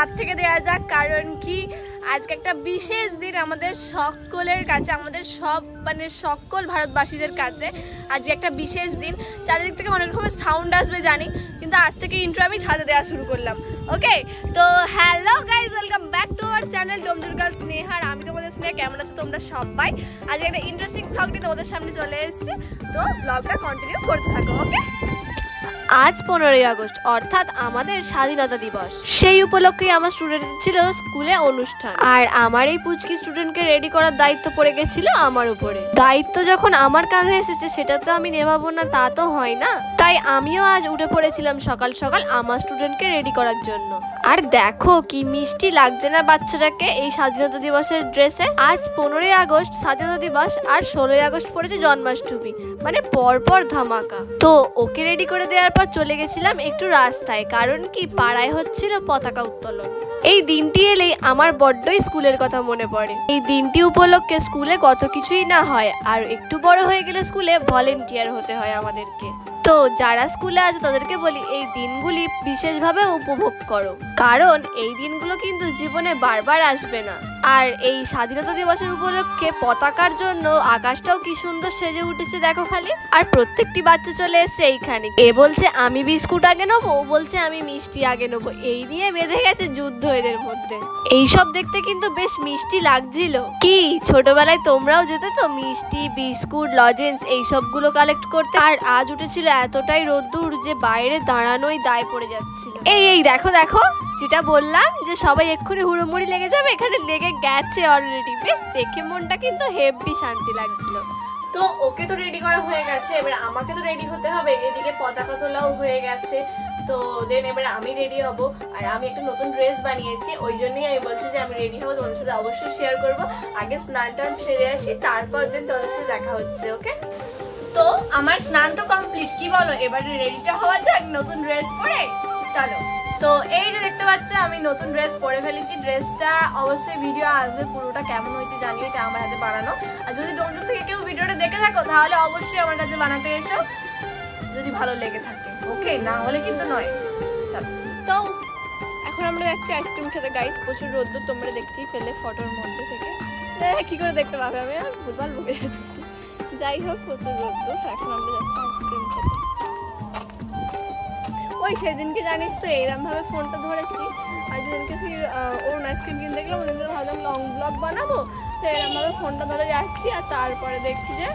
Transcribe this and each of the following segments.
রাত থেকে দেওয়া যাক, কারণ কি আজকে একটা বিশেষ দিন আমাদের সকলের কাছে, আমাদের সব মানে সকল ভারতবাসীদের কাছে আজকে একটা বিশেষ দিন। চারিদিক থেকে অনেক রকমের সাউন্ড আসবে জানি, কিন্তু আজ থেকে ইন্ট্রো আমি ছাদে দেওয়া শুরু করলাম। ওকে, তো hello guys, welcome back to our channel Domjur girl Sneha. আর আমি তোমাদের স্নেহা, কেমন আছো তোমরা সবাই? আজকে একটা ইন্টারেস্টিং ভ্লগ নিয়ে তোমাদের সামনে চলে এসেছি, তো ভ্লগটা কন্টিনিউ করতে থাকো। ওকে, আজ 15ই আগস্ট অর্থাৎ আমাদের স্বাধীনতা দিবস। সেই উপলক্ষে আমার স্টুডেন্ট ছিল স্কুলে অনুষ্ঠান, আর আমার এই পুচকি স্টুডেন্টকে রেডি করার দায়িত্ব পড়ে গেছিল আমার উপরে। দায়িত্ব যখন আমার কাঁধে এসেছে সেটা তো আমি নেভাবো না, তা তো হয় না। তাই আমিও আজ উঠে পড়েছিলাম সকাল সকাল আমার স্টুডেন্টকে রেডি করার জন্য। আর দেখো কি মিষ্টি লাগছে না বাচ্চাটাকে এই স্বাধীনতা দিবসের ড্রেসে। আজ 15ই আগস্ট স্বাধীনতা দিবস, আর 16ই আগস্ট পড়েছে জন্মাষ্টমী, মানে পরপর ধামাকা। তো ওকে রেডি করে দেওয়ার পর চলে গেছিলাম একটু রাস্তায়, কারণ কি পাড়ায় হচ্ছিল পতাকা উত্তোলন। এই দিনটি এলেই আমার বড্ডই স্কুলের কথা মনে পড়ে। এই দিনটি উপলক্ষে স্কুলে কত কিছুই না হয়, আর একটু বড় হয়ে গেলে স্কুলে ভলেন্টিয়ার হতে হয় আমাদেরকে। তো যারা স্কুলে আছে তাদেরকে বলি এই দিনগুলি বিশেষভাবে উপভোগ করো, কারণ এই দিনগুলো কিন্তু জীবনে বারবার আসবে না। আর এই স্বাধীনতা দিবসের উপলক্ষে পতাকার জন্য আকাশটাও কি সুন্দর সেজে উঠেছে দেখো খালি। আর প্রত্যেকটি বাচ্চা চলে এসছে এইখানে, এ বলছে আমি বিস্কুট আগে নেবো, ও বলছে আমি মিষ্টি আগে নেবো। এই নিয়ে বেঁধে গেছে যুদ্ধ এদের মধ্যে। এইসব দেখতে কিন্তু বেশ মিষ্টি লাগছিল। কি ছোটবেলায় তোমরাও যেতে তো মিষ্টি, বিস্কুট, লজেন্স এইসবগুলো কালেক্ট করতে? আর আজ উঠেছিল এতটাই রোদ্দুর যে বাইরে দাঁড়ানোই দায় পড়ে যাচ্ছিল। এই দেখো দেখো, যেটা বললাম যে সবাই এক্ষুনি হুড়োমুড়ি লেগে যাবে, এখানে লেগে গেছে অলরেডি। বেশ দেখে মনটা কিন্তু হেভি শান্তি লাগছিল। তো ওকে তো রেডি করা হয়ে গেছে, এবার আমাকে তো রেডি হতে হবে। এদিকে পতাকা তোলাও হয়ে গেছে, তো দেন এবার আমি রেডি হব। আর আমি একটা নতুন ড্রেস বানিয়েছি, ওই জন্যই আমি বলছি যে আমি রেডি হবো, তোমাদের সাথে অবশ্যই শেয়ার করবো। আগে স্নান টান সেরে আসি, তারপর দেন তোমাদের সাথে দেখা হচ্ছে। ওকে, তো আমার স্নান তো কমপ্লিট, কি বলো এবারে রেডিটা হওয়া যাক নতুন ড্রেস পরে। চলো, তো এই যে দেখতে পাচ্ছ আমি নতুন ড্রেস পরে ফেলেছি। ড্রেসটা অবশ্যই ভিডিও আসবে, পুরোটা কেমন হয়েছে জানিও, এটা আমার হাতে বানানো। আর যদি ডোমজুর থেকে কেউ ভিডিওটা দেখে থাকো তাহলে অবশ্যই আমার কাছে বানাতে এসো, যদি ভালো লেগে থাকে। ওকে, না হলে কিন্তু নয়। চলো, তো এখন আমরা যাচ্ছি আইসক্রিম খেতে। গাইস প্রচুর রোদ্দুর, তোমরা দেখতেই পেলে ফটোর মধ্যে থেকে। কি করে দেখতে পাবে, আমি আর ভুলভাল বকে যাচ্ছি। যাই হোক, প্রচুর রোদ্দুর, এখন আমরা যাচ্ছি আইসক্রিম খেতে। ওই সেদিনকে জানিস তো এইরকম ভাবে ফোনটা ধরেছি, আর যেদিনকে অরুণ আইসক্রিম কিনতে গেলাম ওদিনকে ভাবলাম লং ব্লগ বানাবো, তো এরকম ভাবে ফোনটা ধরে যাচ্ছি। আর তারপরে দেখছি যে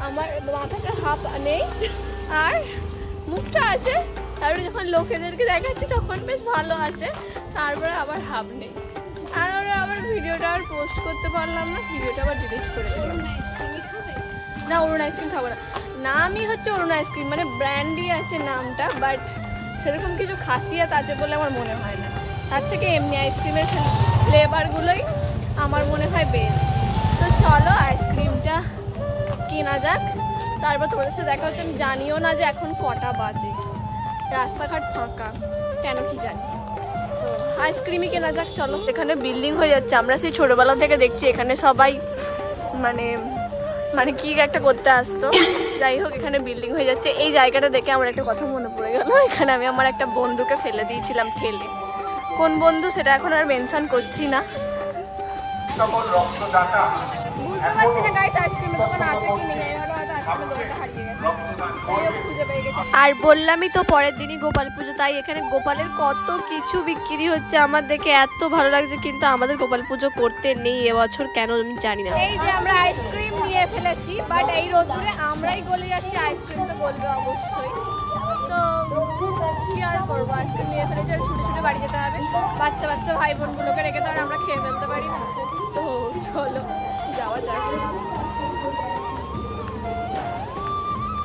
আমার মাথাটা হাফ নেই আর মুখটা আছে। তারপরে যখন লোকেদেরকে দেখাচ্ছি তখন বেশ ভালো আছে, তারপরে আবার হাফ নেই। আর আবার ভিডিওটা আর পোস্ট করতে পারলাম না, ভিডিওটা আবার ডিলিট করে দিলাম। না, অরুণ আইসক্রিম খাবো না। নামই হচ্ছে অরুণ আইসক্রিম, মানে ব্র্যান্ডই আছে নামটা, বাট সেরকম কিছু খাসিয়াত আছে বলে আমার মনে হয় না। তার থেকে এমনি আইসক্রিমের ফ্লেভারগুলোই আমার মনে হয় বেস্ট। তো চলো আইসক্রিমটা কেনা যাক, তারপর তোমাদের সাথে দেখা হচ্ছে। আমি জানিও না যে এখন কটা বাজে, রাস্তাঘাট ফাঁকা কেন কি জানি। তো আইসক্রিমই কেনা যাক, চলো। এখানে বিল্ডিং হয়ে যাচ্ছে, আমরা সেই ছোটবেলা থেকে দেখছি এখানে সবাই মানে কি একটা করতে আসতো। যাই হোক, এখানে বিল্ডিং হয়ে যাচ্ছে। এই জায়গাটা দেখে আমার একটা কথা মনে পড়ে গেল, এখানে আমি আমার একটা বন্ধুকে ফেলে দিয়েছিলাম ঠেলে। কোন বন্ধু সেটা এখন আর মেনশন করছি না। বুঝতে পারছি না গাইস আইসক্রিমের দোকান আছে কি নেই, আইসক্রিমের দোকানটা হারিয়ে গেছে। খুঁজে পেয়ে গেছে। আর বললামই তো পরের দিনই গোপাল পুজো, তাই এখানে গোপালের কত কিছু বিক্রি হচ্ছে আমার দেখে এত ভালো লাগছে। কিন্তু আমাদের গোপাল পুজো করতে নেই এবছর, কেন আমি জানি না। এই যে আমরা আইসক্রিম নিয়ে ফেলেছি, বাট এই রোদ্দুরে আমরাই গলে যাচ্ছি, আইসক্রিম তো গলবে অবশ্যই। তো কি আর করবো, আইসক্রিম নিয়ে ফেলেছি, আর ছুটে ছুটে বাড়ি যেতে হবে। বাচ্চা বাচ্চা ভাই বোনগুলোকে রেখে তো আর আমরা খেয়ে ফেলতে পারি না। তো চলো যাওয়া যাক।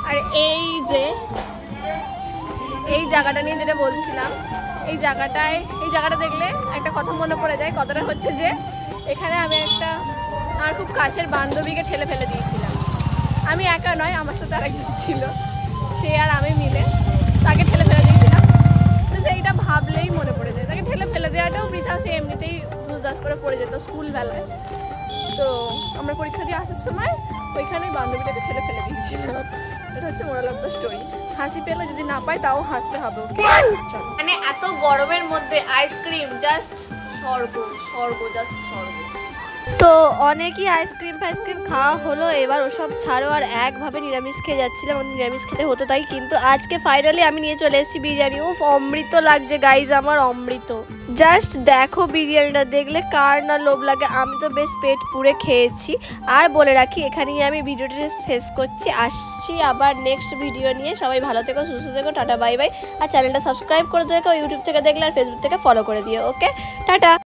আর এই যে এই জায়গাটা নিয়ে যেটা বলছিলাম, এই জায়গাটা দেখলে একটা কথা মনে পড়ে যায়। কথাটা হচ্ছে যে এখানে আমি আমার খুব কাছের বান্ধবীকে ঠেলে ফেলে দিয়েছিলাম। আমি একা নয়, আমার সাথে আরেকজন ছিল, সে আর আমি মিলে তাকে ঠেলে ফেলে দিয়েছিলাম। তো সেইটা ভাবলেই মনে পড়ে যায়, তাকে ঠেলে ফেলে দেওয়াটাও বৃথা, সে এমনিতেই ধুসধাস করে পড়ে যেত স্কুল বেলায়। তো আমরা পরীক্ষা দিয়ে আসার সময় ওইখানেই বান্ধবীটাকে ফেলে দিয়েছিলাম। এটা হচ্ছে মোরাল অফ দ্য স্টোরি। হাসি পেলে যদি না পাই তাও হাসতে হবে। মানে এত গরমের মধ্যে আইসক্রিম জাস্ট স্বর্গ, জাস্ট স্বর্গ। তো অনেকই আইসক্রিম খাওয়া হলো, এবার ওসব ছাড়ো আর একভাবে নিরামিষ খেয়ে যাচ্ছিলাম। নিরামিষ খেতে হতো তাই, কিন্তু আজকে ফাইনালি আমি নিয়ে চলে এসেছি বিরিয়ানি। উফ, অমৃত লাগছে গাইজ, আমার অমৃত। জাস্ট দেখো বিরিয়ানিটা, দেখলে কার না লোভ লাগে। আমি তো বেশ পেট পুরে খেয়েছি। আর বলে রাখি, এখানেই আমি ভিডিওটি শেষ করছি। আসছি আবার নেক্সট ভিডিও নিয়ে। সবাই ভালো থেকো, সুস্থ থেকো, টাটা বাই বাই। আর চ্যানেলটা সাবস্ক্রাইব করে দেখো, ইউটিউব থেকে দেখলে আর ফেসবুক থেকে ফলো করে দিও। ওকে, টাটা।